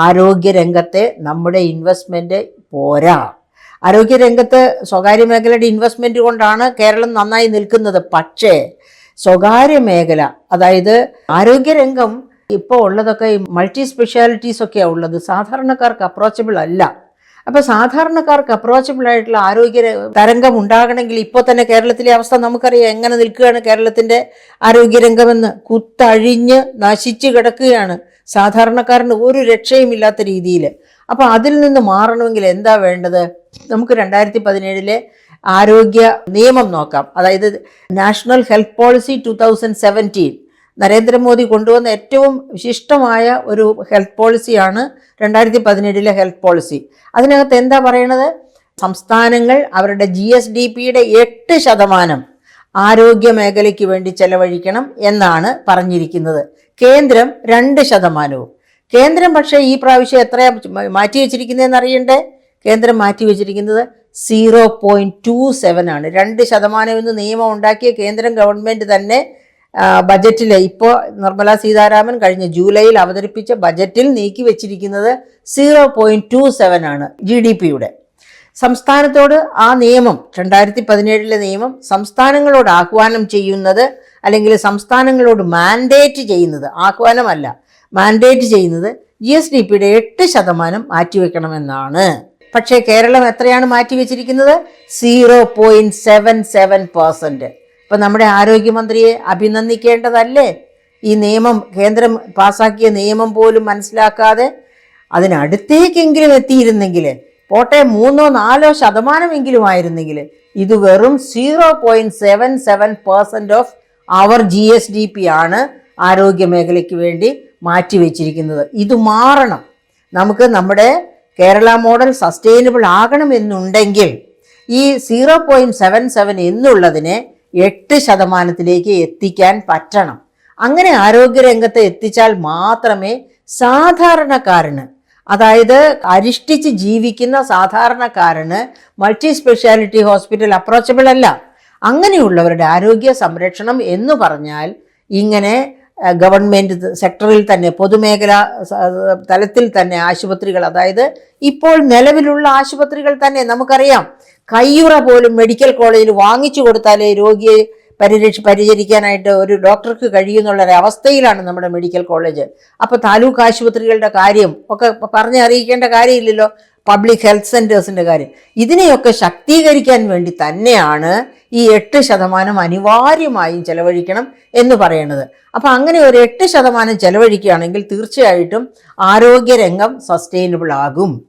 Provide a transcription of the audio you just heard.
ആരോഗ്യരംഗത്തെ നമ്മുടെ ഇൻവെസ്റ്റ്മെൻറ്റ് പോരാ. ആരോഗ്യരംഗത്ത് സ്വകാര്യ മേഖലയുടെ ഇൻവെസ്റ്റ്മെൻറ്റ് കൊണ്ടാണ് കേരളം നന്നായി നിൽക്കുന്നത്. പക്ഷേ സ്വകാര്യ മേഖല, അതായത് ആരോഗ്യരംഗം ഇപ്പോൾ ഉള്ളതൊക്കെ മൾട്ടി സ്പെഷ്യാലിറ്റീസ് ഒക്കെയാണ് ഉള്ളത്, സാധാരണക്കാർക്ക് അപ്രോച്ചബിൾ അല്ല. അപ്പോൾ സാധാരണക്കാർക്ക് അപ്രോച്ചബിൾ ആയിട്ടുള്ള ആരോഗ്യ തരംഗം ഉണ്ടാകണമെങ്കിൽ ഇപ്പോൾ തന്നെ കേരളത്തിലെ അവസ്ഥ നമുക്കറിയാം. എങ്ങനെ നിൽക്കുകയാണ് കേരളത്തിൻ്റെ ആരോഗ്യരംഗമെന്ന്? കുത്തഴിഞ്ഞ് നശിച്ച് കിടക്കുകയാണ്. സാധാരണക്കാരന് ഒരു രക്ഷയുമില്ലാത്ത രീതിയിൽ. അപ്പോൾ അതിൽ നിന്ന് മാറണമെങ്കിൽ എന്താ വേണ്ടത്? നമുക്ക് 2017 ആരോഗ്യ നിയമം നോക്കാം. അതായത് നാഷണൽ ഹെൽത്ത് പോളിസി 2017 നരേന്ദ്രമോദി കൊണ്ടുവന്ന ഏറ്റവും വിശിഷ്ടമായ ഒരു ഹെൽത്ത് പോളിസിയാണ് 2017 ഹെൽത്ത് പോളിസി. അതിനകത്ത് എന്താ പറയണത്? സംസ്ഥാനങ്ങൾ അവരുടെ GSDPയുടെ 8% ആരോഗ്യ മേഖലയ്ക്ക് വേണ്ടി ചെലവഴിക്കണം എന്നാണ് പറഞ്ഞിരിക്കുന്നത്. കേന്ദ്രം 2%. കേന്ദ്രം പക്ഷേ ഈ പ്രാവശ്യം എത്രയാ മാറ്റി വെച്ചിരിക്കുന്നതെന്ന് അറിയണ്ടേ? കേന്ദ്രം മാറ്റി വെച്ചിരിക്കുന്നത് 0.27 ആണ്. 2% എന്ന് നിയമം ഉണ്ടാക്കിയ കേന്ദ്രം ഗവൺമെൻറ് തന്നെ ബജറ്റിൽ ഇപ്പോൾ നിർമ്മല സീതാരാമൻ കഴിഞ്ഞ ജൂലൈയിൽ അവതരിപ്പിച്ച ബജറ്റിൽ നീക്കി വെച്ചിരിക്കുന്നത് 0.27 ആണ് GDPയുടെ. സംസ്ഥാനത്തോട് ആ നിയമം 2017 നിയമം സംസ്ഥാനങ്ങളോട് ആഹ്വാനം ചെയ്യുന്നത്, അല്ലെങ്കിൽ സംസ്ഥാനങ്ങളോട് മാൻഡേറ്റ് ചെയ്യുന്നത്, ആഹ്വാനമല്ല മാൻഡേറ്റ് ചെയ്യുന്നത് GSDPയുടെ 8% മാറ്റിവെക്കണമെന്നാണ്. പക്ഷേ കേരളം എത്രയാണ് മാറ്റിവെച്ചിരിക്കുന്നത്? 0.77%. ഇപ്പം നമ്മുടെ ആരോഗ്യമന്ത്രിയെ അഭിനന്ദിക്കേണ്ടതല്ലേ? ഈ നിയമം, കേന്ദ്രം പാസാക്കിയ നിയമം പോലും മനസ്സിലാക്കാതെ അതിനടുത്തേക്കെങ്കിലും എത്തിയിരുന്നെങ്കിൽ, പോട്ടെ 3-4% ആയിരുന്നെങ്കിൽ, ഇത് വെറും 0.77% ഓഫ് അവർ GSDP ആണ് ആരോഗ്യ മേഖലയ്ക്ക് വേണ്ടി മാറ്റിവെച്ചിരിക്കുന്നത്. ഇത് മാറണം. നമുക്ക് നമ്മുടെ കേരള മോഡൽ സസ്റ്റൈനബിൾ ആകണമെന്നുണ്ടെങ്കിൽ ഈ 0.77 എന്നുള്ളതിനെ 8% എത്തിക്കാൻ പറ്റണം. അങ്ങനെ ആരോഗ്യരംഗത്ത് എത്തിച്ചാൽ മാത്രമേ സാധാരണക്കാരന്, അതായത് അരിഷ്ടിച്ച് ജീവിക്കുന്ന സാധാരണക്കാരന് മൾട്ടി സ്പെഷ്യാലിറ്റി ഹോസ്പിറ്റൽ അപ്രോച്ചബിൾ അല്ല. അങ്ങനെയുള്ളവരുടെ ആരോഗ്യ സംരക്ഷണം എന്ന് പറഞ്ഞാൽ ഇങ്ങനെ ഗവൺമെൻറ് സെക്ടറിൽ തന്നെ, പൊതുമേഖലാ തലത്തിൽ തന്നെ ആശുപത്രികൾ, അതായത് ഇപ്പോൾ നിലവിലുള്ള ആശുപത്രികൾ തന്നെ നമുക്കറിയാം. കയ്യുറ പോലും മെഡിക്കൽ കോളേജിൽ വാങ്ങിച്ചു കൊടുത്താലേ രോഗിയെ പരിചരിക്കാനായിട്ട് ഒരു ഡോക്ടർക്ക് കഴിയുന്നുള്ളൊരവസ്ഥയിലാണ് നമ്മുടെ മെഡിക്കൽ കോളേജ്. അപ്പോൾ താലൂക്ക് ആശുപത്രികളുടെ കാര്യം ഒക്കെ പറഞ്ഞ് അറിയിക്കേണ്ട കാര്യമില്ലല്ലോ, പബ്ലിക് ഹെൽത്ത് സെൻറ്റേഴ്സിൻ്റെ കാര്യം. ഇതിനെയൊക്കെ ശാക്തീകരിക്കാൻ വേണ്ടി തന്നെയാണ് ഈ 8% അനിവാര്യമായും ചെലവഴിക്കണം എന്ന് പറയുന്നത്. അപ്പോൾ അങ്ങനെ ഒരു 8% ചെലവഴിക്കുകയാണെങ്കിൽ തീർച്ചയായിട്ടും ആരോഗ്യരംഗം സസ്റ്റൈനബിൾ ആകും.